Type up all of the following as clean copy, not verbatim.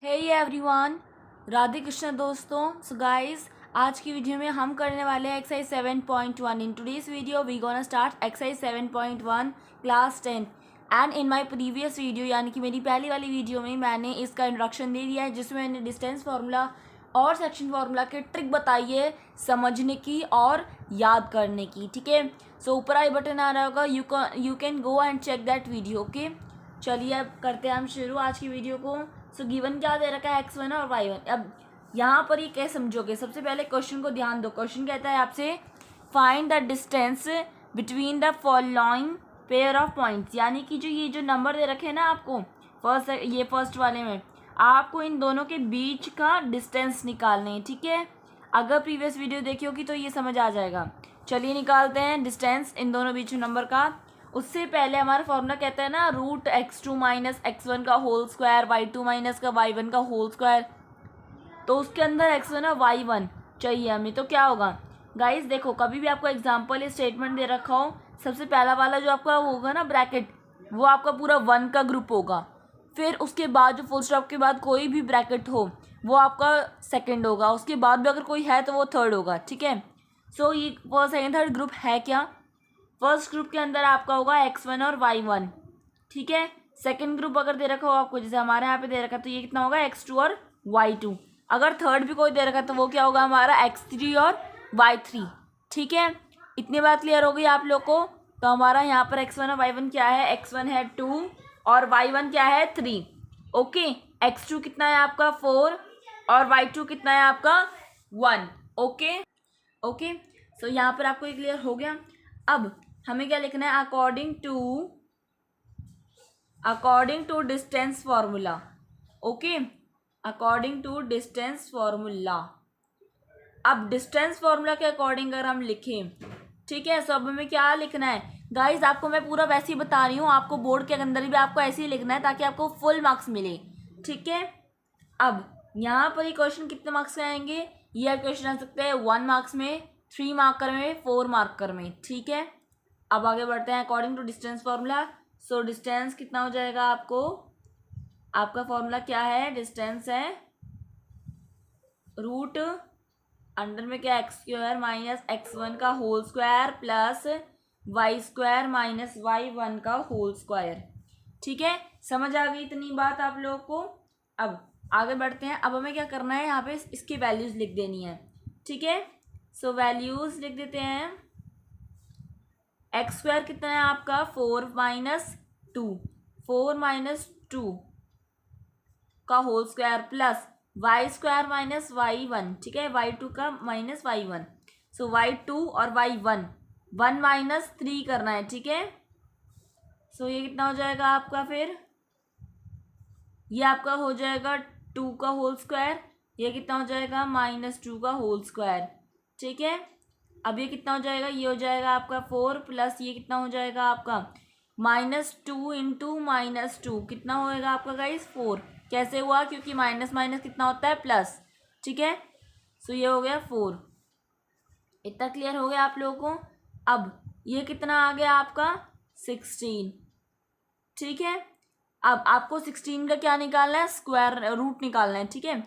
Hey everyone, Radhe Krishna दोस्तों। So guys, आज की वीडियो में हम करने वाले हैं exercise 7.1। In today's video we gonna start exercise 7.1 class 10। And in my previous video यानी कि मेरी पहली वाली वीडियो में मैंने इसका इंट्रोडक्शन दे दिया है, जिसमें मैंने डिस्टेंस फार्मूला और सेक्शन फार्मूला के ट्रिक बताई है समझने की और याद करने की। ठीक है, सो ऊपर आई बटन आ रहा होगा, you can go and check that video. Okay, चलिए अब करते हैं हम शुरू आज की वीडियो को। सो गिवन क्या दे रखा है, x1 और y1। अब यहाँ पर ये कैसे समझोगे, सबसे पहले क्वेश्चन को ध्यान दो। क्वेश्चन कहता है आपसे find the distance between the following pair of points, यानी कि जो नंबर दे रखे हैं ना आपको फर्स्ट वाले में, आपको इन दोनों के बीच का डिस्टेंस निकालने हैं। ठीक है, अगर प्रीवियस वीडियो देखी होगी तो ये समझ आ जाएगा। चलिए निकालते हैं डिस्टेंस इन दोनों बीच नंबर का। उससे पहले हमारा फॉर्मूला कहता है ना √x2 माइनस x1 का होल स्क्वायर, y2 माइनस का y1 का होल स्क्वायर। तो उसके अंदर x1 और y1 चाहिए हमें, तो क्या होगा गाइस, देखो कभी भी आपको एग्जांपल या स्टेटमेंट दे रखा हो, सबसे पहला वाला जो आपका होगा ना ब्रैकेट, वो आपका पूरा 1 का ग्रुप होगा। फिर उसके बाद जो फुल स्टॉप के बाद कोई भी ब्रैकेट हो वो आपका सेकंड होगा। उसके बाद भी अगर कोई है तो वो थर्ड होगा। ठीक है, सो ये फर्स्ट सेकंड थर्ड ग्रुप है क्या। फर्स्ट ग्रुप के अंदर आपका होगा x1 और y1। ठीक है, सेकंड ग्रुप अगर दे रखा हो आपको, जैसे हमारे यहाँ पे दे रखा है, तो ये कितना होगा x2 और y2। अगर थर्ड भी कोई दे रखा है तो वो क्या होगा हमारा x3 और y3। ठीक है, इतनी बात क्लियर हो गई आप लोग को। तो हमारा यहाँ पर x1 और y1 क्या है, x1 है 2 और y1 क्या है 3। ओके, x2 कितना है आपका 4 और y2 कितना है आपका 1। ओके ओके, सो यहाँ पर आपको ये क्लियर हो गया। अब हमें क्या लिखना है, according to distance formula. Okay, according to distance formula. अब डिस्टेंस फार्मूला के अकॉर्डिंग अगर हम लिखें, ठीक है, सो अब हमें क्या लिखना है गाइज, आपको मैं पूरा वैसे ही बता रही हूँ, आपको बोर्ड के अंदर भी आपको ऐसे ही लिखना है ताकि आपको फुल मार्क्स मिले। ठीक है, अब यहाँ पर ये क्वेश्चन कितने मार्क्स के आएंगे, ये क्वेश्चन आ सकते हैं 1 मार्क्स में, 3 मार्कर में, 4 मार्कर में। ठीक है, अब आगे बढ़ते हैं according to distance formula. So distance कितना हो जाएगा आपको, आपका फॉर्मूला क्या है, डिस्टेंस है रूट अंडर में क्या x² माइनस x1 का whole square plus y² minus y1 का होल स्क्वायर। ठीक है, समझ आ गई इतनी बात आप लोगों को। अब आगे बढ़ते हैं। अब हमें क्या करना है, यहाँ पे इसकी वैल्यूज लिख देनी है। ठीक है, सो वैल्यूज लिख देते हैं। x² कितना है आपका 4 माइनस 2, 4 माइनस 2 का whole square plus y² minus y1। ठीक है, y2 का माइनस y1। सो y2 और y1 1 माइनस 3 करना है। ठीक है, सो ये कितना हो जाएगा आपका, फिर ये आपका हो जाएगा 2 का होल स्क्वायर, ये कितना हो जाएगा -2 का होल स्क्वायर। ठीक है, अब ये कितना हो जाएगा, ये हो जाएगा आपका 4 प्लस ये कितना हो जाएगा आपका -2 इंटू -2 कितना होएगा आपका गाइस 4। कैसे हुआ, क्योंकि माइनस माइनस कितना होता है प्लस। ठीक है, सो ये हो गया 4। इतना क्लियर हो गया आप लोगों को। अब ये कितना आ गया आपका 16। ठीक है, अब आपको 16 का क्या निकालना है, स्क्वायर रूट निकालना है। ठीक है,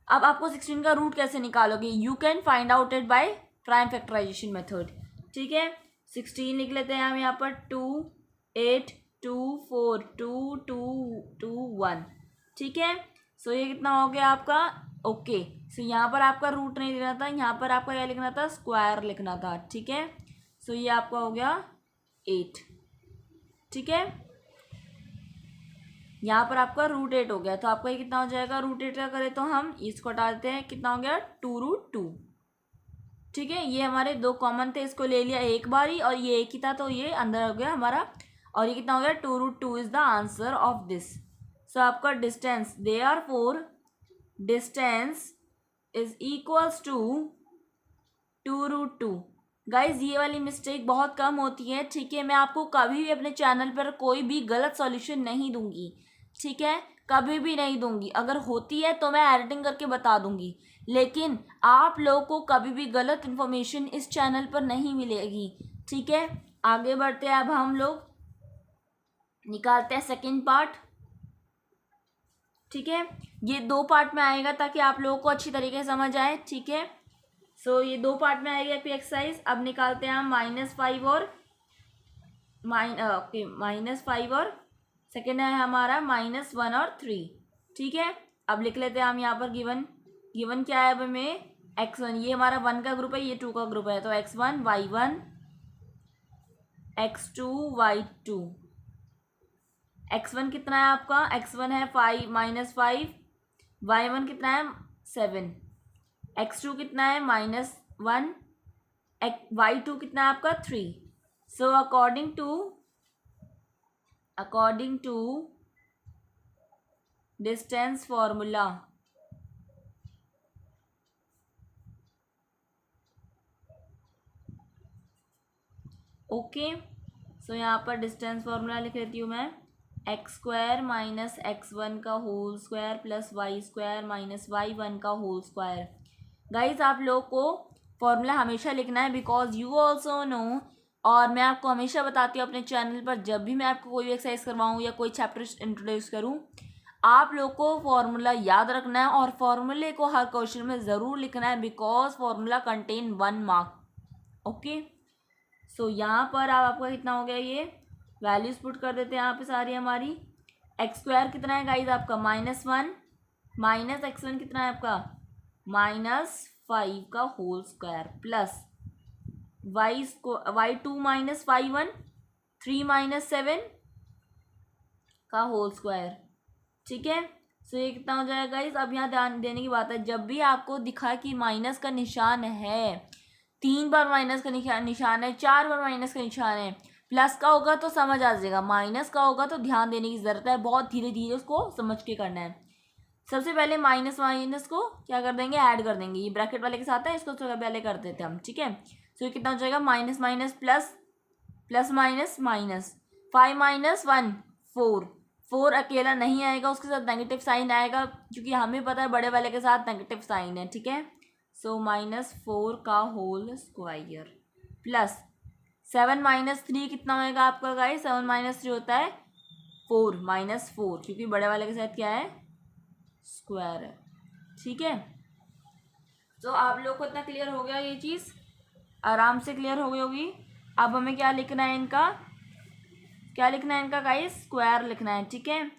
अब आपको 16 का रूट कैसे निकालोगे, you can find out it by prime factorisation method. ठीक है, 16 लिख लेते हैं हम यहाँ पर 2 8 2 4 2 2 2 1। ठीक है, सो ये कितना हो गया आपका। ओके, सो यहाँ पर आपका रूट नहीं लिखना था, यहाँ पर आपका क्या लिखना था, स्क्वायर लिखना था। ठीक है, सो ये आपका हो गया 8। ठीक है, यहाँ पर आपका √8 हो गया, तो आपका ये कितना हो जाएगा, √8 का करें तो हम इसको हटा देते हैं, कितना हो गया 2√2। ठीक है, ये हमारे दो कॉमन थे, इसको ले लिया एक बारी, और ये एक ही था तो ये अंदर हो गया हमारा, और ये कितना हो गया 2√2 is the answer of this. So आपका distance therefore distance is equals to 2√2। Guys ये वाली मिस्टेक बहुत कम होती है। ठीक है, मैं आपको कभी भी अपने चैनल पर कोई भी गलत सॉल्यूशन नहीं दूंगी। ठीक है, कभी भी नहीं दूंगी, अगर होती है तो मैं एडिटिंग करके बता दूंगी, लेकिन आप लोगों को कभी भी गलत इन्फॉर्मेशन इस चैनल पर नहीं मिलेगी। ठीक है, आगे बढ़ते हैं। अब हम लोग निकालते हैं सेकंड पार्ट। ठीक है, ये दो पार्ट में आएगा ताकि आप लोगों को अच्छी तरीके से समझ आए। ठीक है, सो ये दो पार्ट में आएगा आपकी एक्सरसाइज। अब निकालते हैं हम -5 और -5 और सेकेंड है हमारा -1 और 3। ठीक है, अब लिख लेते हैं हम यहाँ पर गिवन। गिवन क्या है अब हमें? x1, ये हमारा 1 का ग्रुप है, ये 2 का ग्रुप है, तो x1 y1 x2 y2। x1 कितना है आपका? x1 है -5, y1 कितना है 7, x2 कितना है -1, y2 कितना है आपका 3। So according to distance formula, okay, so यहाँ पर डिस्टेंस फॉर्मूला लिख लेती हूँ मैं। x² - x1 का whole square plus y² - y1 का होल स्क्वायर। गाइज आप लोग को फॉर्मूला हमेशा लिखना है, बिकॉज यू ऑल्सो नो, और मैं आपको हमेशा बताती हूँ अपने चैनल पर जब भी मैं आपको कोई एक्सरसाइज करवाऊँ या कोई चैप्टर इंट्रोड्यूस करूँ, आप लोग को फॉर्मूला याद रखना है और फॉर्मूले को हर क्वेश्चन में ज़रूर लिखना है, because formula contain 1 mark. Okay, so यहाँ पर आपका कितना हो गया, ये वैल्यूज पुट कर देते हैं यहाँ पे सारी हमारी। x² कितना है गाइज आपका? -1, माइनस x1 कितना है आपका? -5 का whole square plus y2 - y1 3 - 7 का होल स्क्वायर। ठीक है, सो ये कितना हो जाएगा गाइज? अब यहाँ ध्यान देने की बात है, जब भी आपको दिखा कि माइनस का निशान है, 3 बार माइनस का निशान है, 4 बार माइनस का निशान है, प्लस का होगा तो समझ आ जाएगा, माइनस का होगा तो ध्यान देने की ज़रूरत है, बहुत धीरे धीरे उसको समझ के करना है। सबसे पहले माइनस माइनस को क्या कर देंगे? ऐड कर देंगे, ये ब्रैकेट वाले के साथ है, इसको सबसे पहले कर देते हैं हम। ठीक है, सो ये कितना हो जाएगा? Minus minus plus, plus minus minus, 5 - 1 4, 4 अकेला नहीं आएगा, उसके साथ नेगेटिव साइन आएगा, क्योंकि हमें पता है बड़े वाले के साथ नेगेटिव साइन है। ठीक है, सो -4 का होल स्क्वायर प्लस 7 - 3 कितना होएगा आपका गाइस? 7 - 3 होता है 4 -4, क्योंकि बड़े वाले के साथ क्या है? स्क्वायर है। ठीक है, तो आप लोग को इतना क्लियर हो गया, ये चीज़ आराम से क्लियर हो गई होगी। अब हमें क्या लिखना है इनका? क्या लिखना है इनका गाइस? स्क्वायर लिखना है। ठीक है,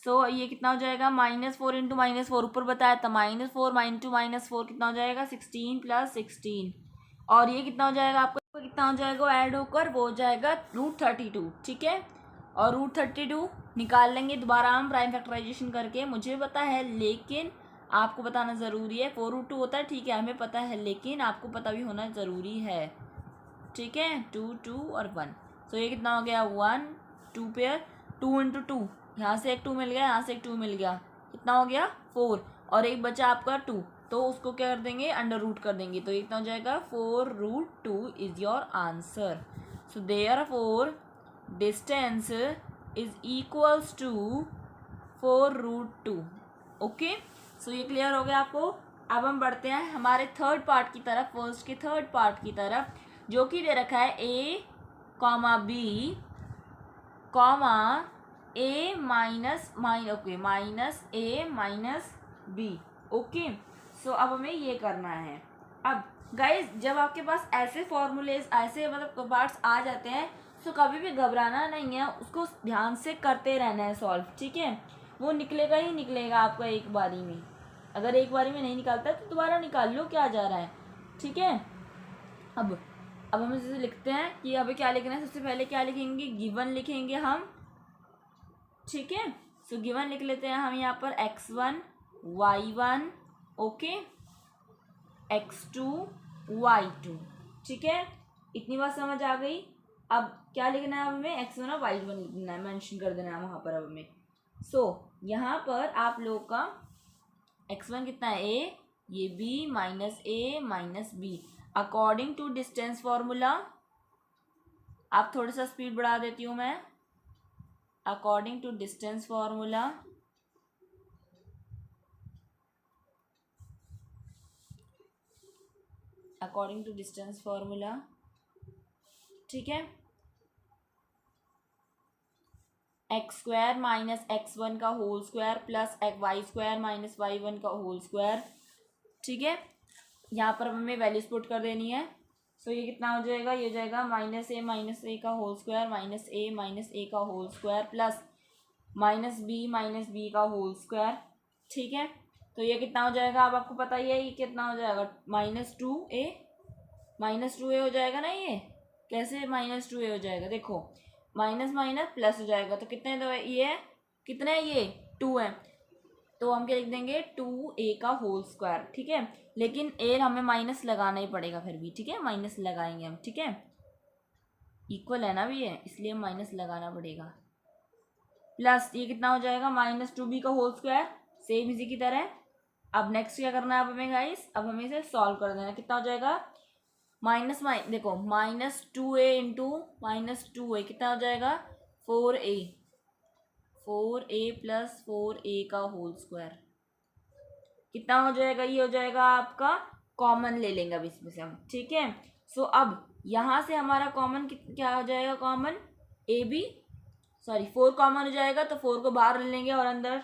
सो ये कितना हो जाएगा? -4 × -4, ऊपर बताया था -4 - 4 कितना हो जाएगा? 16 + 16, और ये कितना हो जाएगा आपका? कितना हो जाएगा ऐड होकर? वो हो जाएगा √32। ठीक है, और √32 निकाल लेंगे दोबारा हम प्राइम फैक्टराइजेशन करके, मुझे पता है लेकिन आपको बताना ज़रूरी है। 4√2 होता है, ठीक है, हमें पता है, लेकिन आपको पता भी होना ज़रूरी है। ठीक है, 2 2 और 1, सो ये कितना हो गया? 1 2 पेयर, 2 × 2, यहाँ से एक 2 मिल गया, यहाँ से एक 2 मिल गया, कितना हो गया? 4, और एक बचा आपका 2, तो उसको क्या कर देंगे? अंडर रूट कर देंगे, तो ये कितना हो जाएगा? 4√2 is your answer. So therefore distance is equals to 4√2। Okay, so ये क्लियर हो गया आपको। अब हम बढ़ते हैं हमारे थर्ड पार्ट की तरफ, फर्स्ट के थर्ड पार्ट की तरफ, जो कि दे रखा है a, b, a -b। Okay, so अब हमें ये करना है। अब गाइज जब आपके पास ऐसे फॉर्मूलेज, ऐसे मतलब पार्ट्स आ जाते हैं, तो कभी भी घबराना नहीं है, उसको ध्यान से करते रहना है सॉल्व। ठीक है, वो निकलेगा ही निकलेगा आपका एक बारी में। अगर एक बारी में नहीं निकालता तो दोबारा निकाल लो, क्या जा रहा है। ठीक है, अब हम इसे लिखते हैं कि अभी क्या लिखना है। सबसे पहले क्या लिखेंगे? गिवन लिखेंगे हम। ठीक है, सो गिवन लिख लेते हैं हम यहाँ पर x1 y1, okay, x2 y2। ठीक है, इतनी बात समझ आ गई। अब क्या लिखना है? अब हमें x1 और y1 लिखना है, मेंशन कर देना है वहाँ पर। अब हमें यहाँ पर आप लोग का x1 कितना है? a, ये b -a -b according to distance formula. आप थोड़ा सा स्पीड बढ़ा देती हूँ मैं। According to distance formula, according to distance formula, ठीक है, x square minus x one का whole square plus y square minus y one का होल स्क्वायर। ठीक है, यहाँ पर हमें वैल्यूज पुट कर देनी है। सो ये कितना हो जाएगा, ये हो जाएगा माइनस ए का होल स्क्वायर माइनस ए का whole square plus minus b का होल स्क्वायर। ठीक है, तो ये कितना हो जाएगा, अब आपको पता ही है ये कितना हो जाएगा, माइनस टू ए हो जाएगा ना। ये कैसे माइनस टू ए हो जाएगा, देखो माइनस माइनस प्लस हो जाएगा, तो कितने, तो ये कितने है, ये 2 है, तो हम क्या लिख देंगे 2a का होल स्क्वायर। ठीक है, लेकिन ए हमें माइनस लगाना ही पड़ेगा फिर भी। ठीक है, माइनस लगाएंगे हम। ठीक है, इक्वल है ना भी है, इसलिए माइनस लगाना पड़ेगा। प्लस ये कितना हो जाएगा, -2b का होल स्क्वायर, सेम इसी की तरह। अब नेक्स्ट क्या करना है अब हमें गाइस, अब हमें इसे सॉल्व कर देना है। कितना हो जाएगा, देखो -2a इंटू -2a कितना हो जाएगा 4a प्लस 4a का होल स्क्वायर कितना हो जाएगा, ये हो जाएगा आपका, कॉमन ले लेंगे अब इसमें से हम। ठीक है, सो अब यहाँ से हमारा कॉमन क्या हो जाएगा, कॉमन फोर कॉमन हो जाएगा, तो 4 को बाहर ले लेंगे और अंदर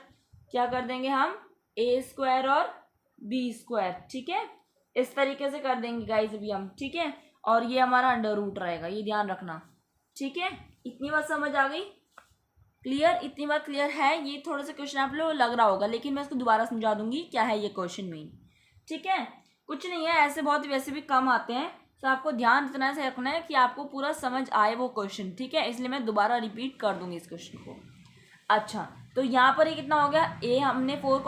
क्या कर देंगे हम, a स्क्वायर और b स्क्वायर। ठीक है, इस तरीके से कर देंगे गाइस अभी हम। ठीक है, और ये हमारा अंडर रूट रहेगा, ये ध्यान रखना। ठीक है, इतनी बात समझ आ गई, क्लियर, इतनी बात क्लियर है। ये थोड़ा सा क्वेश्चन आप लोग लग रहा होगा, लेकिन मैं इसको दोबारा समझा दूंगी क्या है ये क्वेश्चन मेन। ठीक है, कुछ नहीं है, ऐसे बहुत वैसे भी कम आते हैं, तो आपको ध्यान इतना से रखना है कि आपको पूरा समझ आए वो क्वेश्चन। ठीक है, इसलिए मैं दोबारा रिपीट कर दूंगी इस क्वेश्चन को। अच्छा, तो यहाँ पर ये कितना हो गया, ए हमने 4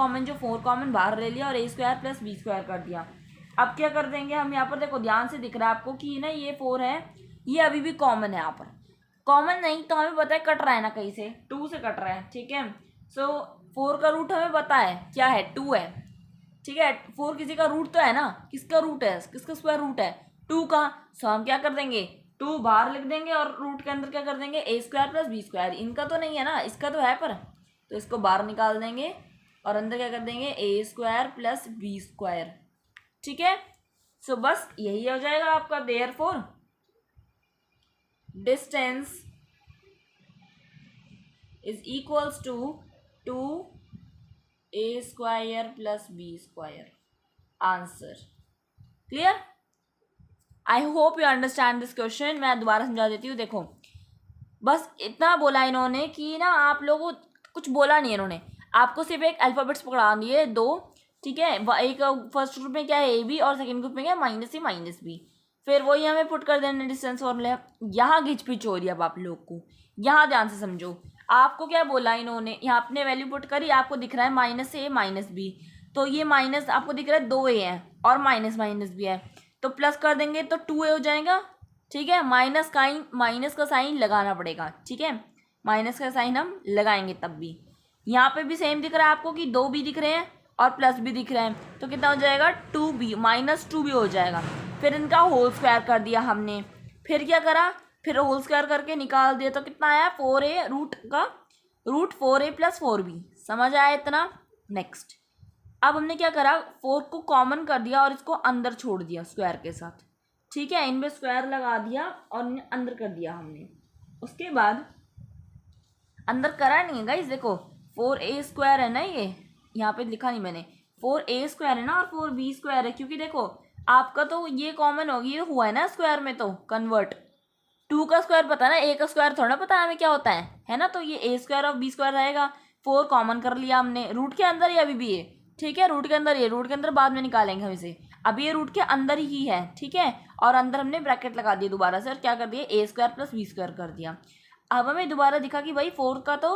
कॉमन बाहर ले लिया और a square plus b square कर दिया। अब क्या कर देंगे हम, यहाँ पर देखो ध्यान से दिख रहा है आपको कि ना ये 4 है, ये अभी भी कॉमन है। यहाँ पर कॉमन नहीं तो हमें पता है कट रहा है ना, कहीं से 2 से कट रहा है। ठीक है, सो 4 का रूट हमें पता है क्या है, 2 है। ठीक है, 4 किसी का रूट तो है ना, किसका रूट है, किसका स्क्वायर रूट है, 2 का। सो हम क्या कर देंगे, 2 बाहर लिख देंगे और रूट के अंदर क्या कर देंगे, a square plus b square. इनका तो नहीं है ना, इसका तो है पर, तो इसको बाहर निकाल देंगे और अंदर क्या कर देंगे, a square plus b square. ठीक है, सो बस यही हो जाएगा आपका, therefore distance is equals to 2a square plus b square. Answer clear, I hope you understand this question. मैं दोबारा समझा देती हूँ। देखो बस इतना बोला इन्होंने कि ना, आप लोगों कुछ बोला नहीं इन्होंने, आपको सिर्फ एक अल्फ़ाबेट्स पकड़ा दिए 2। ठीक है, एक फर्स्ट ग्रुप में क्या है AB और सेकंड ग्रुप में क्या है -A -B, फिर वही हमें पुट कर देना डिस्टेंस फॉर्मूला। यहाँ घिचपिच हो रही है, अब आप लोग को यहाँ ध्यान से समझो। आपको क्या बोला इन्होंने, यहाँ अपने वैल्यू पुट करी, आपको दिख रहा है -A -B, तो ये माइनस आपको दिख रहा है 2A है और -B है, तो प्लस कर देंगे तो 2A हो जाएगा। ठीक है, माइनस का साइन लगाना पड़ेगा। ठीक है, माइनस का साइन हम लगाएंगे तब भी। यहाँ पे भी सेम दिख रहा है आपको कि 2B दिख रहे हैं और प्लस भी दिख रहे हैं, तो कितना हो जाएगा, 2B -2B हो जाएगा। फिर इनका होल स्क्वायर कर दिया हमने, फिर क्या करा, फिर होल स्क्वायर करके निकाल दिया, तो कितना आया 4A root 4A plus 4B। समझ आया इतना। नेक्स्ट, अब हमने क्या करा, 4 को कॉमन कर दिया और इसको अंदर छोड़ दिया स्क्वायर के साथ। ठीक है, इनमें स्क्वायर लगा दिया और अंदर कर दिया हमने। उसके बाद अंदर करा नहीं है गाइस, देखो 4A स्क्वायर है ना, ये यहाँ पे लिखा नहीं मैंने, 4A स्क्वायर है ना और 4B स्क्वायर है, क्योंकि देखो आपका तो ये कॉमन होगी, ये हुआ है ना स्क्वायर में, तो कन्वर्ट 2 का स्क्वायर पता है ना, A का स्क्वायर थोड़ा पता है हमें क्या होता है ना, तो ये A स्क्वायर और B स्क्वायर रहेगा। 4 कॉमन कर लिया हमने, रूट के अंदर ही अभी भी है। ठीक है, रूट के अंदर ये, रूट के अंदर बाद में निकालेंगे हम इसे, अभी ये रूट के अंदर ही है। ठीक है, और अंदर हमने ब्रैकेट लगा दिया दोबारा से और क्या कर दिया, A square plus B square कर दिया। अब हमें दोबारा दिखा कि भाई 4 का तो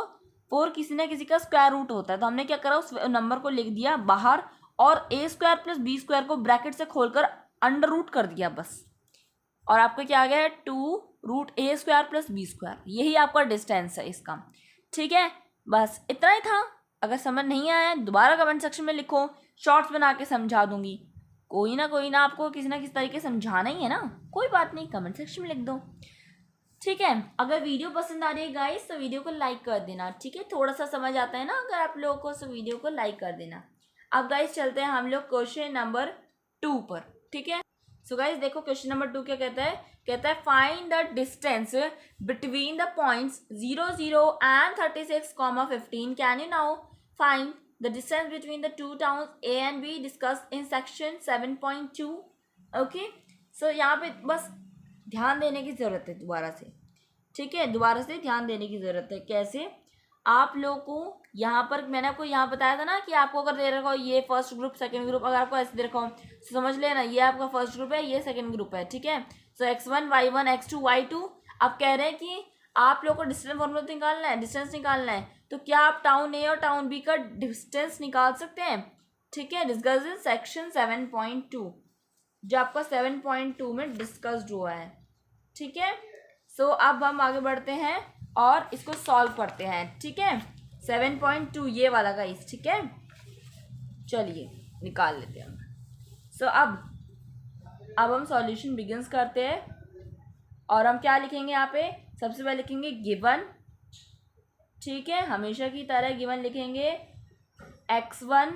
4 किसी ना किसी का स्क्वायर रूट होता है, तो हमने क्या करा, उस नंबर को लिख दिया बाहर और A square plus B square को ब्रैकेट से खोलकर अंडर रूट कर दिया बस। और आपका क्या आ गया है, 2√A square plus B square, यही आपका डिस्टेंस है इसका। ठीक है, बस इतना ही था। अगर समझ नहीं आया दोबारा कमेंट सेक्शन में लिखो, शॉर्ट्स बना के समझा दूंगी। कोई ना आपको किसी ना किसी तरीके समझाना ही है ना, कोई बात नहीं, कमेंट सेक्शन में लिख दो। ठीक है, अगर वीडियो पसंद आ रही है गाइस तो वीडियो को लाइक कर देना। ठीक है, थोड़ा सा समझ आता है ना अगर आप लोगों को, तो वीडियो को लाइक कर देना। अब गाइस चलते हैं हम लोग क्वेश्चन नंबर 2 पर। ठीक है, सो गाइस देखो क्वेश्चन नंबर 2 क्या कहता है, कहता है find the distance between the points 0 0 and 36,15. Can you now find the distance between the two towns A and B discussed in section 7.2. Okay, so यहाँ पे बस ध्यान देने की ज़रूरत है दोबारा से, ठीक है, दोबारा से ध्यान देने की ज़रूरत है. कैसे? आप लोगों को यहाँ पर मैंने आपको यहाँ बताया था ना कि आपको अगर दे रखा हो ये फर्स्ट ग्रुप सेकंड ग्रुप, अगर आपको ऐसे दे रखा हो तो समझ लेना ये आपका फर्स्ट ग्रुप है, ये सेकंड ग्रुप है, ठीक है. सो x1 y1 x2 y2. आप कह रहे हैं कि आप लोग को डिस्टेंस फॉर्मूला निकालना है, डिस्टेंस निकालना है, तो क्या आप टाउन ए और टाउन बी का डिस्टेंस निकाल सकते हैं, ठीक है. डिस्कस इन सेक्शन 7.2 जो आपका 7.2 में डिस्कस्ड हुआ है, ठीक है. सो अब हम आगे बढ़ते हैं और इसको सॉल्व करते हैं, ठीक है. 7.2 ये वाला गाइस, ठीक है. चलिए निकाल लेते हैं हम. सो अब हम सॉल्यूशन बिगिंस करते हैं और हम क्या लिखेंगे यहाँ पे, सबसे पहले लिखेंगे गिवन, ठीक है, हमेशा की तरह गिवन लिखेंगे. x1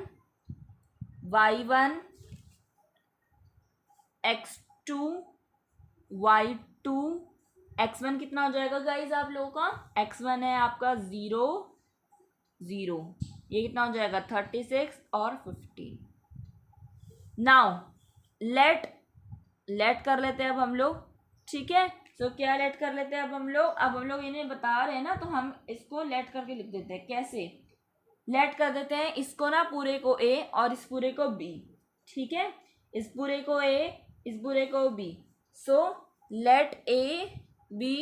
y1 x2 y2. x1 कितना हो जाएगा गाइज आप लोगों का, x1 है आपका 0 0, ये कितना हो जाएगा 36 और 15. नाउ लेट कर लेते हैं अब हम लोग, ठीक है. सो क्या लेट कर लेते हैं अब हम लोग इन्हें बता रहे हैं ना, तो हम इसको लेट करके लिख देते हैं. कैसे लेट कर देते हैं इसको ना, पूरे को a और इस पूरे को b, ठीक है, इस पूरे को a इस पूरे को b. So let a be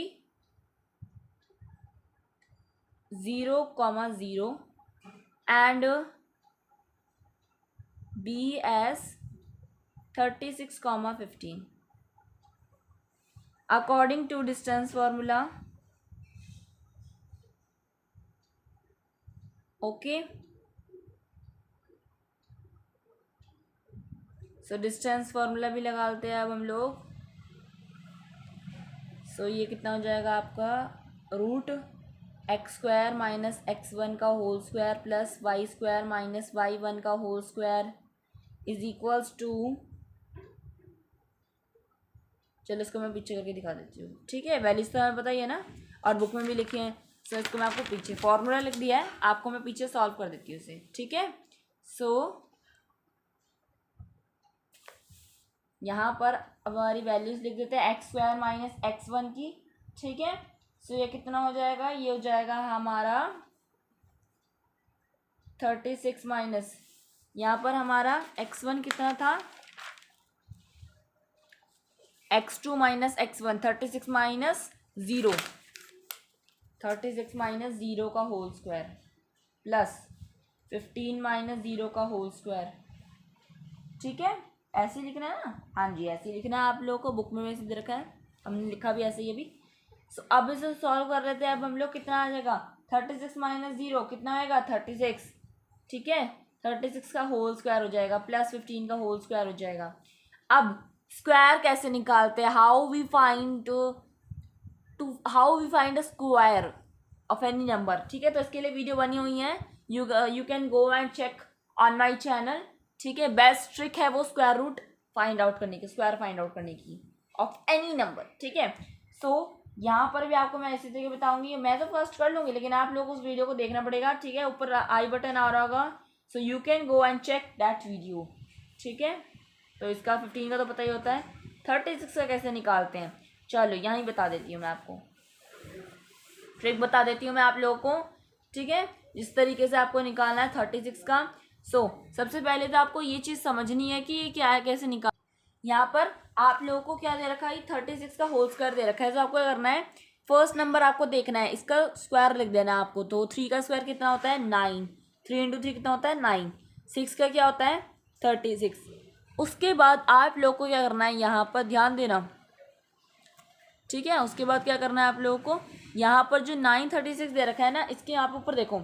0,0 and b as 36,15 according to distance formula. Okay, so distance formula भी लगा लेते हैं अब हम लोग. सो ये कितना हो जाएगा आपका √x² माइनस x1 का whole square plus y² minus y1 का whole square is equals to, चलो इसको मैं पीछे करके दिखा देती हूँ, ठीक है. वैल्यूज तो हमें पता ही है ना और बुक में भी लिखे हैं. सो इसको मैं आपको पीछे फॉर्मूला लिख दिया है, आपको मैं पीछे सॉल्व कर देती हूँ इसे, ठीक है. सो यहाँ पर हमारी वैल्यूज लिख देते हैं x² माइनस x1 की, ठीक है. सो ये कितना हो जाएगा, ये हो जाएगा हमारा 36 माइनस, यहाँ पर हमारा x1 कितना था, x2 minus x1, 36 minus 0, 36 minus 0 का होल स्क्वायर प्लस 15 माइनस 0 का होल स्क्वायर, ठीक है. ऐसे लिखना है ना, हाँ जी ऐसे लिखना है. आप लोगों को बुक में वैसे दे रखा है, हमने लिखा भी ऐसे ही अभी. सो अब इसे सॉल्व कर लेते हैं. अब हम लोग कितना आ जाएगा, 36 माइनस 0 कितना आएगा 36, ठीक है. 36 का होल स्क्वायर हो जाएगा प्लस 15 का होल स्क्वायर हो जाएगा. अब स्क्वायर कैसे निकालते हैं, how we find a square of any number, ठीक है. तो इसके लिए वीडियो बनी हुई है, you can go and check on my channel, ठीक है. बेस्ट ट्रिक है वो स्क्वायर रूट फाइंड आउट करने की, स्क्वायर फाइंड आउट करने की ऑफ एनी नंबर, ठीक है. सो यहाँ पर भी आपको मैं इसी तरीके बताऊंगी. मैं तो फर्स्ट कर लूँगी लेकिन आप लोग उस वीडियो को देखना पड़ेगा, ठीक है. ऊपर आई बटन आ रहा होगा, so you can go and check that video, ठीक है. तो इसका 15 का तो पता ही होता है, 36 का कैसे निकालते हैं चलो यहाँ ही बता देती हूँ मैं आपको, ट्रिक बता देती हूँ मैं आप लोगों को, ठीक है. जिस तरीके से आपको निकालना है 36 का. सबसे पहले तो आपको ये चीज़ समझनी है कि ये क्या है, कैसे निकाल. यहाँ पर आप लोगों को क्या दे रखा है, 36 का होल स्क्वायर दे रखा है. तो आपको क्या करना है, फर्स्ट नंबर आपको देखना है, इसका स्क्वायर लिख देना है आपको. तो 3 का स्क्वायर कितना होता है 9, 3 × 3 कितना होता है 9, 6 का क्या होता है 36. उसके बाद आप लोग को क्या करना है, यहाँ पर ध्यान देना, ठीक है. उसके बाद क्या करना है आप लोगों को, यहाँ पर जो 936 दे रखा है ना, इसके आप ऊपर देखो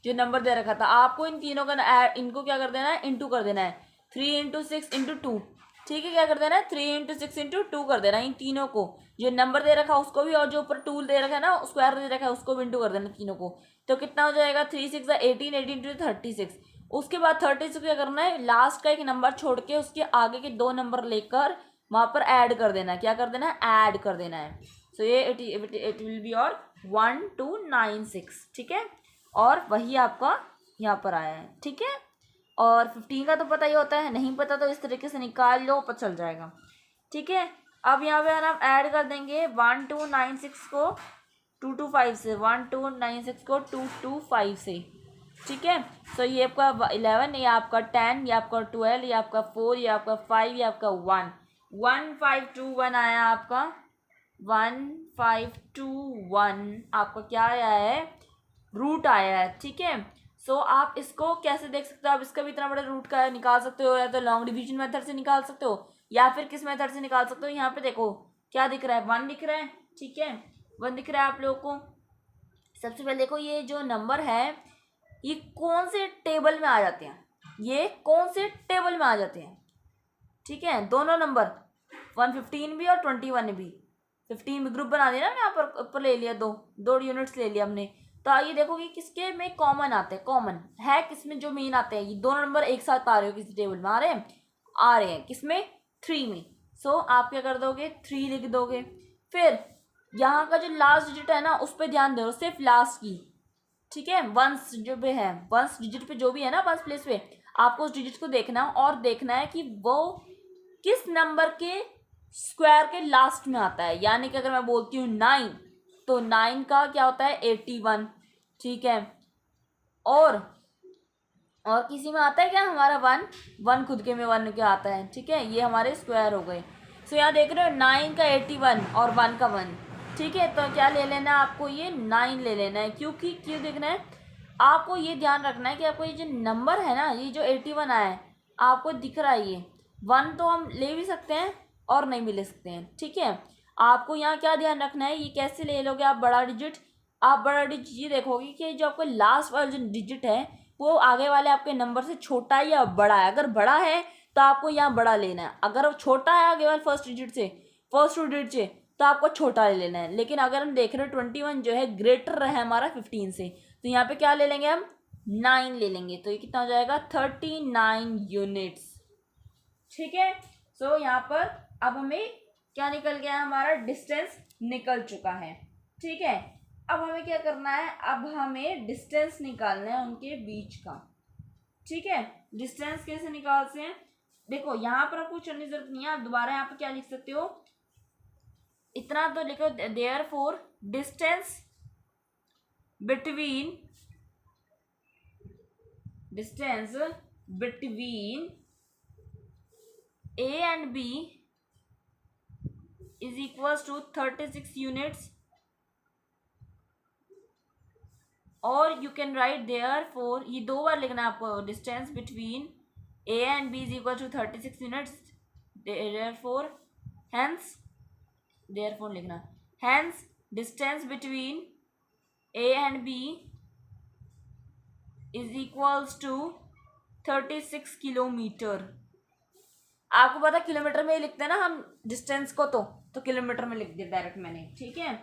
जो नंबर दे रखा था, आपको इन तीनों का इनको क्या कर देना है, इंटू कर देना है. 3 × 6 × 2, ठीक है. क्या कर देना है 3 × 6 × 2 कर देना है. इन तीनों को जो नंबर दे रखा है उसको भी, और जो ऊपर टूल दे रखा है ना, स्क्वायर दे रखा है उसको भी इंटू कर देना तीनों को. तो कितना हो जाएगा 3 6 18, 18 × 36. उसके बाद 36 क्या करना है, लास्ट का एक नंबर छोड़ के उसके आगे के 2 नंबर लेकर वहाँ पर ऐड कर देना है। क्या कर देना है? ऐड कर देना है। सो ये इट विल बी और 1296, ठीक है। और वही आपका यहाँ पर आया है, ठीक है। और 15 का तो पता ही होता है, नहीं पता तो इस तरीके से निकाल लो, पता चल जाएगा, ठीक है। अब यहाँ पे हम ऐड कर देंगे 1296 को 225 से, 1296 को 225 से, ठीक है। सो ये आपका 11, ये आपका 10, ये आपका 12, ये आपका 4, ये आपका 5, ये आपका 1, 1521 आया आपका। 1521 आपका क्या आया है? रूट आया है, ठीक है। सो आप इसको कैसे देख सकते हो? आप इसका भी इतना बड़ा रूट का निकाल सकते हो, या तो लॉन्ग डिवीजन मेथड से निकाल सकते हो, या फिर किस मेथड से निकाल सकते हो। यहाँ पे देखो क्या दिख रहा है? 1 दिख रहा है, ठीक है। 1 दिख रहा है आप लोगों को। सबसे पहले देखो ये जो नंबर है ये कौन से टेबल में आ जाते हैं, ये कौन से टेबल में आ जाते हैं, ठीक है। दोनों नंबर 115 भी और 21 भी, 15 भी ग्रुप बना दिया ना, यहाँ पर ऊपर ले लिया, दो यूनिट्स ले लिया हमने। तो आइए देखो कि किसके में कॉमन आते हैं, कॉमन है किसमें जो मेन आते हैं। ये दोनों नंबर एक साथ आ रहे हो किसी टेबल में, आ रहे हैं किसमें? 3 में। सो आप क्या कर दोगे? 3 लिख दोगे। फिर यहाँ का जो लास्ट डिजिट है ना उस पर ध्यान दो, सिर्फ लास्ट की, ठीक है। वंस जो भी है, वंस डिजिट पे जो भी है ना, वंस प्लेस पे आपको उस डिजिट को देखना और देखना है कि वो किस नंबर के स्क्वायर के लास्ट में आता है। यानी कि अगर मैं बोलती हूँ 9, तो 9 का क्या होता है? 81, ठीक है। और किसी में आता है क्या? हमारा 1 खुद के में 1 क्या आता है, ठीक है। ये हमारे स्क्वायर हो गए। सो यहाँ देख रहे हो 9 का 81 और 1 का 1, ठीक है। तो क्या ले लेना है आपको? ये 9 ले लेना है। क्यों देखना है? आपको ये ध्यान रखना है कि आपको ये जो नंबर है ना, ये जो 81 आया है आपको दिख रहा है, ये 1 तो हम ले भी सकते हैं और नहीं भी ले सकते हैं, ठीक है। आपको यहाँ क्या ध्यान रखना है? ये कैसे ले लोगे आप बड़ा डिजिट? आप बड़ा डिजिट ये देखोगे कि जो आपको लास्ट वाला जो डिजिट है वो आगे वाले आपके नंबर से छोटा है या बड़ा है। अगर बड़ा है तो आपको यहाँ बड़ा लेना है, अगर छोटा है आगे वाले फर्स्ट डिजिट से, फर्स्ट 2 डिजिट से, तो आपको छोटा ले लेना है। लेकिन अगर हम देख रहे हैं 21 जो है ग्रेटर है हमारा 15 से, तो यहाँ पे क्या ले लेंगे हम? 9 ले लेंगे। तो ये कितना हो जाएगा? 39 यूनिट्स, ठीक है। सो यहाँ पर अब हमें क्या निकल गया? हमारा डिस्टेंस निकल चुका है, ठीक है। अब हमें क्या करना है? अब हमें डिस्टेंस निकालना है उनके बीच का, ठीक है। डिस्टेंस कैसे निकालते हैं? देखो यहाँ पर आपको चलने की जरूरत नहीं है, आप दोबारा यहाँ पर क्या लिख सकते हो? इतना तो लिखो, therefore distance between A and B is equals to 36 units, और यू कैन राइट देयरफॉर, ये 2 बार लिखना है आपको, distance between A and B is equal to 36 units, therefore लिखना, hence distance between A and B is equals to 36 kilometre. आपको पता kilometre में ही लिखते हैं ना हम डिस्टेंस को, तो किलोमीटर में लिख दिया डायरेक्ट मैंने, ठीक है।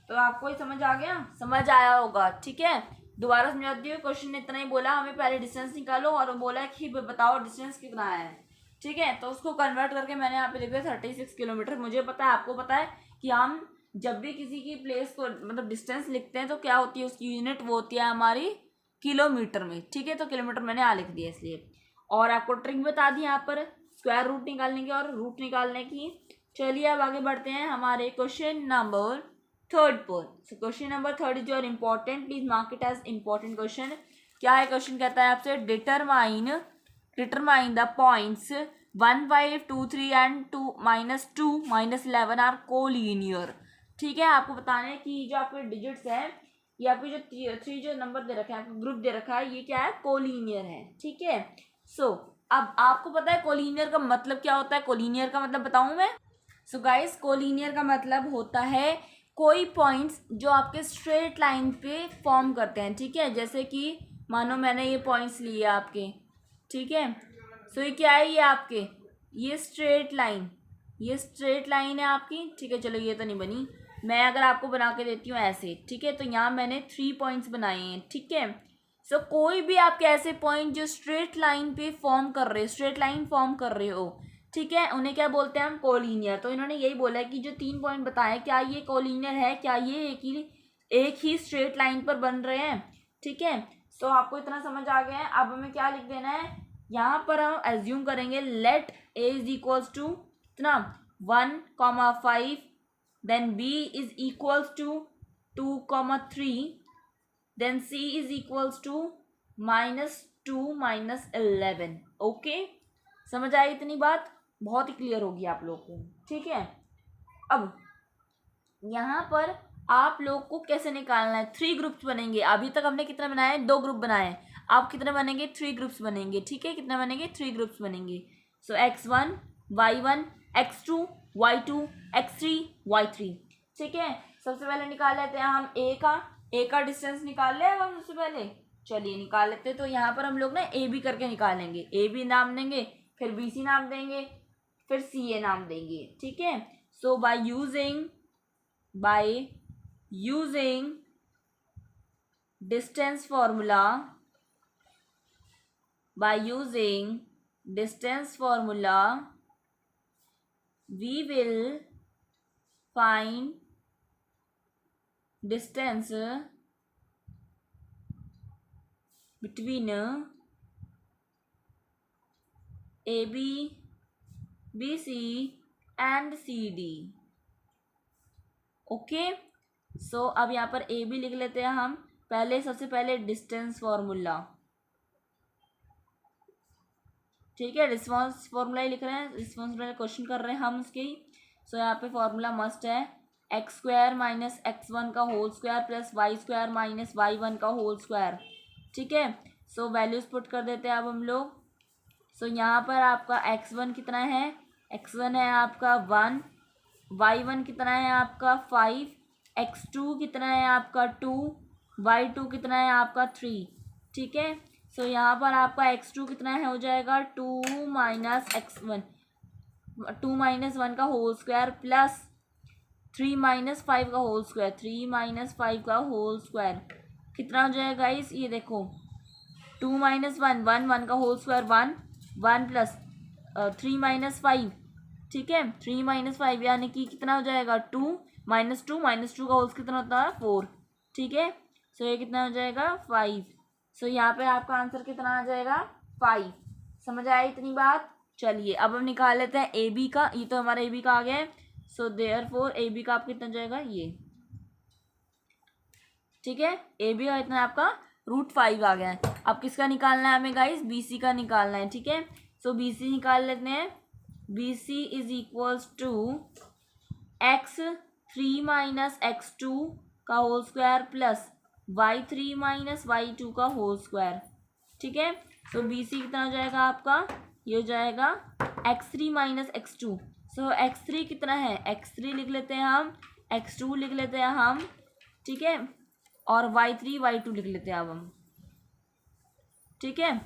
तो आपको ये समझ आ गया? समझ आया होगा, ठीक है। दोबारा समझाती हूँ, क्वेश्चन ने इतना ही बोला, हमें पहले डिस्टेंस निकालो और बोला कि बताओ डिस्टेंस कितना है, ठीक है। तो उसको कन्वर्ट करके मैंने यहाँ पे लिख दिया 36 किलोमीटर। मुझे पता है, आपको पता है कि हम जब भी किसी की प्लेस को मतलब डिस्टेंस लिखते हैं तो क्या होती है उसकी यूनिट? वो होती है हमारी किलोमीटर में, ठीक है। तो किलोमीटर मैंने यहाँ लिख दिया इसलिए। और आपको ट्रिक बता दी यहाँ पर स्क्वायर रूट निकालने की और रूट निकालने की। चलिए अब आगे बढ़ते हैं हमारे क्वेश्चन नंबर 3 पर। So question number 3 is your important, please mark it as important question. क्या है क्वेश्चन? कहता है आपसे determine the points 1, 5, 2, 3 and 2, -11 are collinear, ठीक है। आपको बताना है कि जो आपके डिजिट्स हैं, ये आपके जो 3 जो नंबर दे रखा है, आपको ग्रुप दे रखा है, ये क्या है? कोलिनियर है, ठीक है। सो अब आपको पता है कोलिनियर का मतलब क्या होता है? कोलिनियर का मतलब बताऊं मैं? सो गाइस, कोलिनियर का मतलब होता है कोई पॉइंट्स जो आपके स्ट्रेट लाइन पे फॉर्म करते हैं, ठीक है। जैसे कि मानो मैंने ये पॉइंट्स लिए आपके, ठीक है। सो ये क्या है? ये आपके ये स्ट्रेट लाइन है आपकी, ठीक है। चलो ये तो नहीं बनी, मैं अगर आपको बना के देती हूँ ऐसे, ठीक है। तो यहाँ मैंने 3 पॉइंट्स बनाए हैं, ठीक है। सो कोई भी आपके ऐसे पॉइंट जो स्ट्रेट लाइन फॉर्म कर रहे हो, ठीक है, उन्हें क्या बोलते हैं हम, कोलिनियर। तो इन्होंने यही बोला है कि जो 3 पॉइंट बताए क्या ये कोलिनियर है, क्या ये एक ही स्ट्रेट लाइन पर बन रहे हैं। ठीक है, सो आपको इतना समझ आ गया है। अब हमें क्या लिख देना है, यहाँ पर हम एज्यूम करेंगे let A is equals to इतना 1,5, then B is equals to 2,3, then C is equals to -2 -11। Okay, समझ आई इतनी बात, बहुत ही क्लियर होगी आप लोग को। ठीक है, अब यहाँ पर आप लोग को कैसे निकालना है, 3 ग्रुप्स बनेंगे। अभी तक हमने कितने बनाए, 2 ग्रुप बनाए, आप कितने बनेंगे, 3 ग्रुप्स बनेंगे। ठीक है, कितने बनेंगे, 3 ग्रुप्स बनेंगे। सो x1 y1 x2 y2 x3 y3। ठीक है, सबसे पहले निकाल लेते हैं हम ए का डिस्टेंस निकाल ले हम सबसे पहले, चलिए निकाल लेते हैं। तो यहाँ पर हम लोग ना ए बी करके निकालेंगे, ए बी नाम देंगे, फिर बी सी नाम देंगे, फिर सी ए नाम देंगे। ठीक है, so by using distance formula, we will find distance between AB, BC and CD। Okay, so अब यहाँ पर ए बी लिख लेते हैं हम। पहले सबसे पहले डिस्टेंस फॉर्मूला, ठीक है, रिस्पॉन्स फॉर्मूला ही लिख रहे हैं, रिस्पॉन्स क्वेश्चन कर रहे हैं हम उसके ही। सो यहाँ पे फॉर्मूला मस्ट है x² माइनस x1 का whole square plus y² minus y1 का होल स्क्वायर। ठीक है, सो वैल्यूज पुट कर देते हैं अब हम लोग। सो यहाँ पर आपका x1 कितना है, x1 है आपका 1, y1 कितना है आपका 5, x2 कितना है आपका 2, y2 कितना है आपका 3। ठीक है, सो यहाँ पर आपका x2 कितना है, हो जाएगा 2 माइनस x1, 2 माइनस 1 का होल स्क्वायर प्लस 3 माइनस 5 का होल स्क्वायर, 3 माइनस 5 का होल स्क्वायर कितना हो जाएगा गाइस, ये देखो 2 माइनस 1, 1 का होल स्क्वायर 1 प्लस 3 माइनस 5। ठीक है, 3 माइनस 5 यानी कि कितना हो जाएगा 2 माइनस 2 का होल कितना होता है 4। ठीक है, सो ये कितना हो जाएगा 5। सो यहाँ पे आपका आंसर कितना आ जाएगा 5। समझ आया इतनी बात। चलिए अब हम निकाल लेते हैं ए बी का, ये तो हमारा ए बी का आ गया है। सो देयरफॉर ए बी का आपका कितना जाएगा ये, ठीक है, ए बी का इतना आपका √5 आ गया है। अब किसका निकालना है हमें गाइस, बी सी का निकालना है। ठीक है, सो बी सी निकाल लेते हैं। B C is equals to x3 minus x2 का whole square plus y3 minus y2 का होल स्क्वायर। ठीक है, सो बी सी कितना हो जाएगा आपका, ये हो जाएगा x3 माइनस x2। सो x3 कितना है, x3 लिख लेते हैं हम, x2 लिख लेते हैं हम। ठीक है, और y3 y2 लिख लेते हैं अब हम। ठीक है,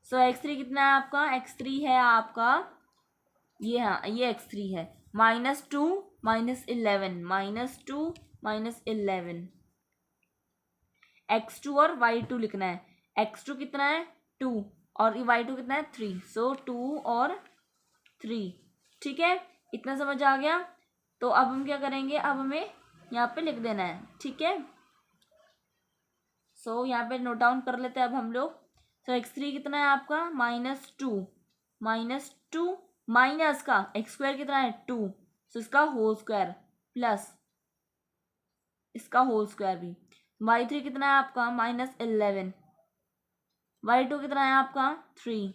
सो x3 कितना है आपका, x3 है आपका ये, हाँ ये x3 है -2 -11, -2 -11। x2 और y2 लिखना है, x2 कितना है 2 और y2 कितना है 3, सो 2 और 3। ठीक है, इतना समझ आ गया। तो अब हम क्या करेंगे, अब हमें यहाँ पे लिख देना है। ठीक है, सो यहाँ पे नोट डाउन कर लेते हैं अब हम लोग। सो x3 कितना है आपका -2 माइनस का x² कितना है 2, सो इसका होल स्क्वायर प्लस इसका होल स्क्वायर भी। y3 कितना है आपका -11, y2 कितना है आपका 3।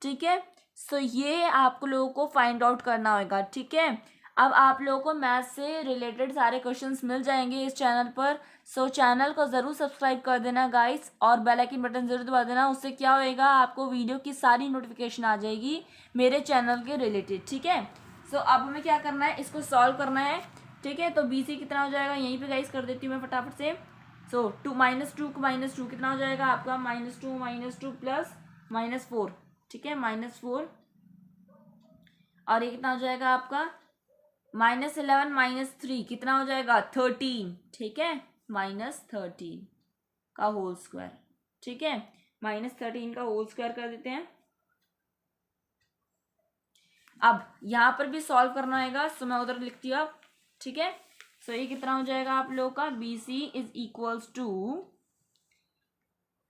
ठीक है, सो ये आप लोगों को फाइंड आउट करना होगा। ठीक है, अब आप लोगों को मैथ से रिलेटेड सारे क्वेश्चंस मिल जाएंगे इस चैनल पर। सो चैनल को ज़रूर सब्सक्राइब कर देना गाइस, और बेल आइकन बटन ज़रूर दबा देना। उससे क्या होएगा, आपको वीडियो की सारी नोटिफिकेशन आ जाएगी मेरे चैनल के रिलेटेड। ठीक है, सो अब हमें क्या करना है, इसको सॉल्व करना है। ठीक है, तो बी सी कितना हो जाएगा, यहीं पर गाइस कर देती हूँ मैं फटाफट से। सो -2 कितना हो जाएगा आपका, -2 प्लस -4। ठीक है, -4, और ये कितना हो जाएगा आपका -11 -3 कितना हो जाएगा 13। ठीक है, -13 का होल स्क्वायर। ठीक है, -13 का होल स्क्वायर कर देते हैं। अब यहाँ पर भी सॉल्व करना होगा, सो मैं उधर लिखती हूँ अब, ठीक है। सो ये कितना हो जाएगा आप लोगों का, B C is equals to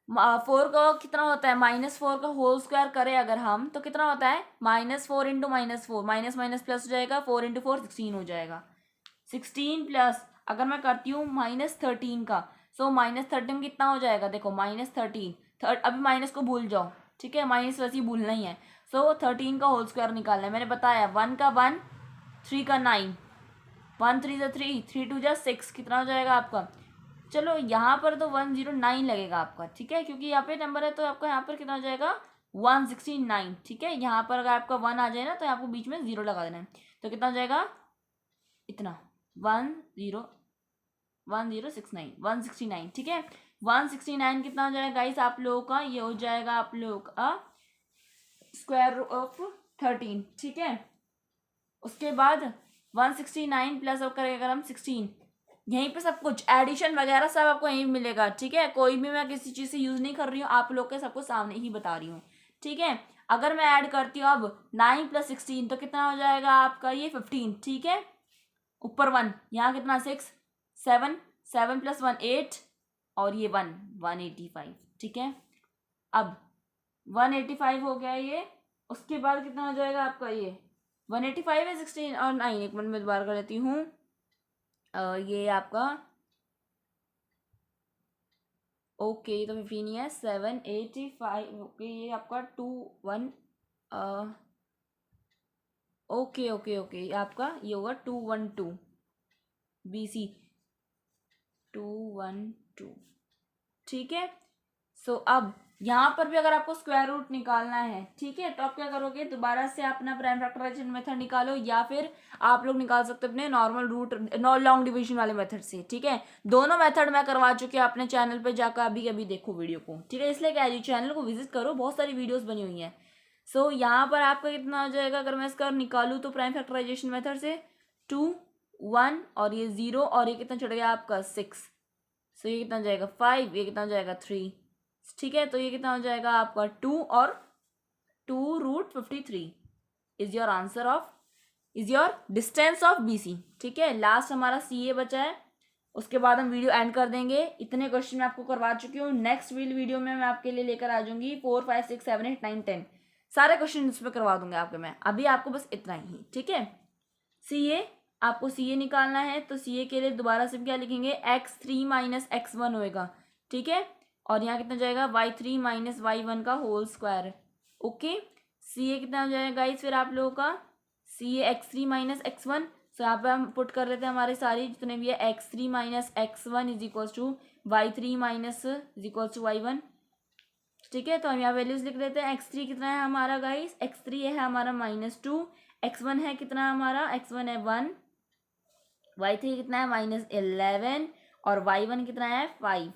4 का कितना होता है, -4 का होल स्क्वायर करें अगर हम तो कितना होता है, -4 इंटू -4, माइनस माइनस प्लस हो जाएगा, 4 इंटू 4 16 हो जाएगा। 16 प्लस अगर मैं करती हूँ -13 का, सो -13 कितना हो जाएगा, देखो -13 अभी माइनस को भूल जाओ, ठीक है, माइनस वैसे ही भूलना ही है। सो 13 का होल स्क्वायर निकालना है, मैंने बताया 1 का 1, 3 का 9, 1 3 जा 3, 3 2 जा 6, कितना हो जाएगा आपका, चलो यहाँ पर तो 109 लगेगा आपका, ठीक है, क्योंकि यहाँ पे नंबर है तो आपका यहाँ पर कितना हो जाएगा 169, ठीक है। यहाँ पर अगर आपका 1 आ जाए ना तो आपको बीच में 0 लगा देना है, तो कितना हो जाएगा इतना 169, ठीक है। 169 कितना हो जाएगा गाइस आप लोगों का, ये हो जाएगा आप लोगों का स्क्वायर रूट ऑफ 13, ठीक है। उसके बाद 169 प्लस करेंगे अगर हम 16, यहीं पे सब कुछ एडिशन वगैरह सब आपको यहीं मिलेगा, ठीक है। कोई भी मैं किसी चीज़ से यूज़ नहीं कर रही हूँ, आप लोग के सबको सामने ही बता रही हूँ, ठीक है। अगर मैं ऐड करती हूँ अब 9 + 16 तो कितना हो जाएगा आपका ये 15, ठीक है। ऊपर 1, यहाँ कितना 6, 7, 7 + 1 8, और ये 1 185, ठीक है। अब 185 हो गया ये, उसके बाद कितना हो जाएगा आपका ये 185 है 16 और 9, एक मिनट में दोबारा कर लेती हूँ, ये आपका ओके ये तो 15 ही है, 785, ओके ये आपका 2 1 ओके ओके ओके ये आपका ये होगा 212 BC 212, ठीक है। सो अब यहाँ पर भी अगर आपको स्क्वायर रूट निकालना है, ठीक है, तो आप क्या करोगे, दोबारा से अपना प्राइम फैक्टराइजेशन मेथड निकालो, या फिर आप लोग निकाल सकते हो अपने नॉर्मल रूट लॉन्ग डिवीजन वाले मेथड से, ठीक है। दोनों मेथड मैं करवा चुकी हूँ, अपने चैनल पे जाकर अभी अभी देखो वीडियो को, ठीक है, इसलिए कह रही हूँ चैनल को विजिट करो, बहुत सारी वीडियोज बनी हुई हैं। सो यहाँ पर आपका कितना हो जाएगा, अगर मैं इसका निकालूँ तो प्राइम फैक्टराइजेशन मेथड से 2 1 और ये 0 और ये कितना चढ़ गया आपका 6, सो ये कितना हो जाएगा 5, ये कितना हो जाएगा 3, ठीक है। तो ये कितना हो जाएगा आपका 2 और 2√53 is your answer of is your distance of BC, ठीक है। लास्ट हमारा CA बचा है, उसके बाद हम वीडियो एंड कर देंगे। इतने क्वेश्चन मैं आपको करवा चुकी हूँ, नेक्स्ट वीडियो में मैं आपके लिए लेकर आ जाऊंगी 4 5 6 7 8 9 10 सारे क्वेश्चन इसमें करवा दूंगा आपके मैं, अभी आपको बस इतना ही, ठीक है। CA आपको CA निकालना है, तो CA के लिए दोबारा से क्या लिखेंगे, x3 - x1 होएगा, ठीक है, और यहाँ कितना जाएगा y3 - y1 का होल स्क्वायर, ओके। CA कितना हो जाएगा गाइस फिर आप लोगों का, CA x3 - x1, सो यहाँ पे हम पुट कर लेते हैं हमारे सारी जितने भी है, x3 - x1 is equals to y3 - is equals to y1, ठीक है। तो हम यहाँ वैल्यूज लिख लेते हैं, x3 कितना है हमारा गाइस, x3 है हमारा -2, x1 है कितना हमारा, x1 है 1, y3 कितना है -11 और y1 कितना है 5,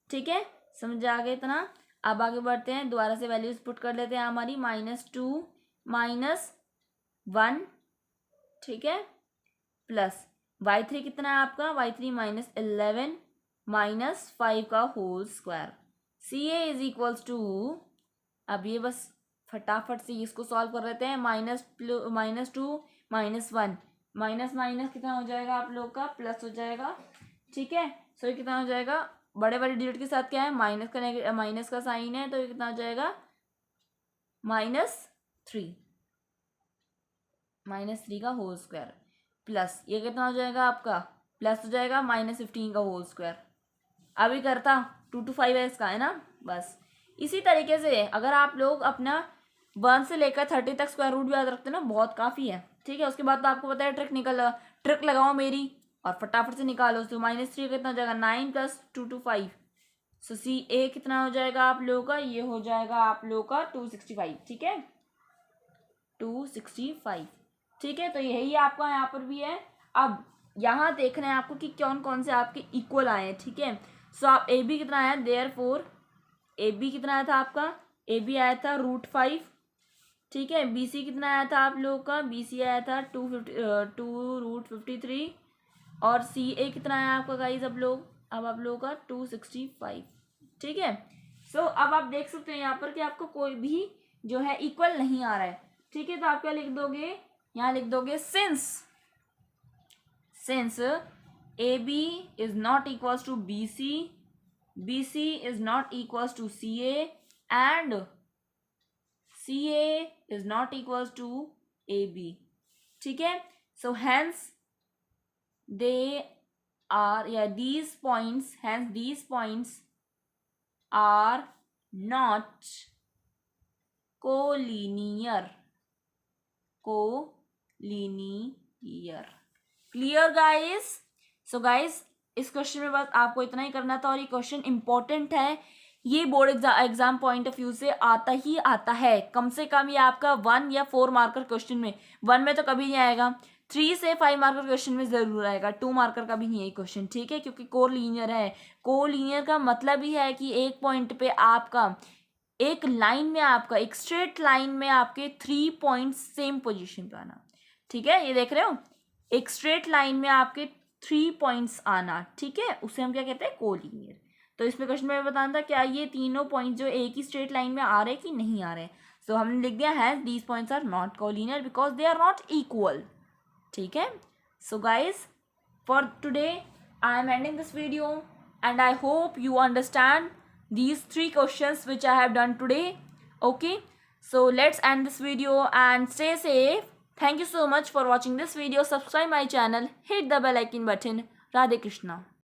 ठीक है, समझ आ गया इतना। अब आगे बढ़ते हैं, दोबारा से वैल्यूज पुट कर लेते हैं हमारी, -2 -1, ठीक है, प्लस y3 कितना है आपका, y3 -11 -5 का whole square, CA is equals to, अब ये बस फटाफट से इसको सॉल्व कर लेते हैं, -2 -1 माइनस माइनस कितना हो जाएगा आप लोग का, प्लस हो जाएगा, ठीक है। सो ये कितना हो जाएगा, बड़े बड़े डिजिट के साथ क्या है, माइनस का साइन है, तो ये कितना हो जाएगा -3 का होल स्क्वायर, प्लस ये कितना हो जाएगा आपका, प्लस हो जाएगा -15 का होल स्क्वायर। अभी करता 2 to 5 है इसका, है ना, बस इसी तरीके से अगर आप लोग अपना 1 से लेकर 30 तक स्क्वायर रूट भी याद रखते हैं ना, बहुत काफ़ी है, ठीक है। उसके बाद तो आपको पता है ट्रिक लगाओ मेरी और फटाफट से निकालो। तो -3 कितना हो जाएगा 9 + 2 to 5, सो CA कितना हो जाएगा आप लोगों का, ये हो जाएगा आप लोगों का 265, ठीक है, 265, ठीक है। तो यही आपका यहाँ पर भी है। अब यहाँ देखना है आपको कि कौन कौन से आपके इक्वल आए हैं, ठीक है। सो आप AB कितना आया, देयरफॉर AB कितना आया था आपका, AB आया था √5, ठीक है। BC कितना आया था आप लोगों का, BC आया था 2√53, और CA कितना आया आपका गाइस, अब आप लोगों का 265, ठीक है। सो अब आप देख सकते हैं यहाँ पर कि आपको कोई भी जो है इक्वल नहीं आ रहा है, ठीक है, तो आप क्या लिख दोगे, यहाँ लिख दोगे since A B is not equals to B C is not equals to C and C is not equals to A B. ठीक है, so hence they are, yeah, these points, hence these points are not collinear. Clear guys? So guys, इस question में बस आपको इतना ही करना था, और ये क्वेश्चन इंपॉर्टेंट है, ये board exam point of view से आता ही आता है. कम से कम ये आपका 1 या 4 मार्कर क्वेश्चन में, 1 में तो कभी नहीं आएगा, 3 से 5 मार्कर क्वेश्चन में जरूर आएगा, 2 मार्कर का भी नहीं है क्वेश्चन. ठीक है, क्योंकि कोलिनियर है. कोलिनियर का मतलब ही है कि एक पॉइंट पे आपका एक लाइन में, आपका एक स्ट्रेट लाइन में आपके 3 पॉइंट्स सेम पोजीशन पे आना. ठीक है, ये देख रहे हो, एक स्ट्रेट लाइन में आपके 3 पॉइंट्स आना. ठीक है, उसे हम क्या कहते हैं, कोलिनियर. तो इसमें क्वेश्चन में बताना था क्या ये तीनों पॉइंट जो एक ही स्ट्रेट लाइन में आ रहे कि नहीं आ रहे. सो हमने लिख दिया है these points are not collinear because they are not equal. ठीक है, so guys for today I am ending this video and I hope you understand these 3 questions which I have done today. Okay, so let's end this video and stay safe. Thank you so much for watching this video. Subscribe my channel, hit the bell icon button. Radhe Krishna.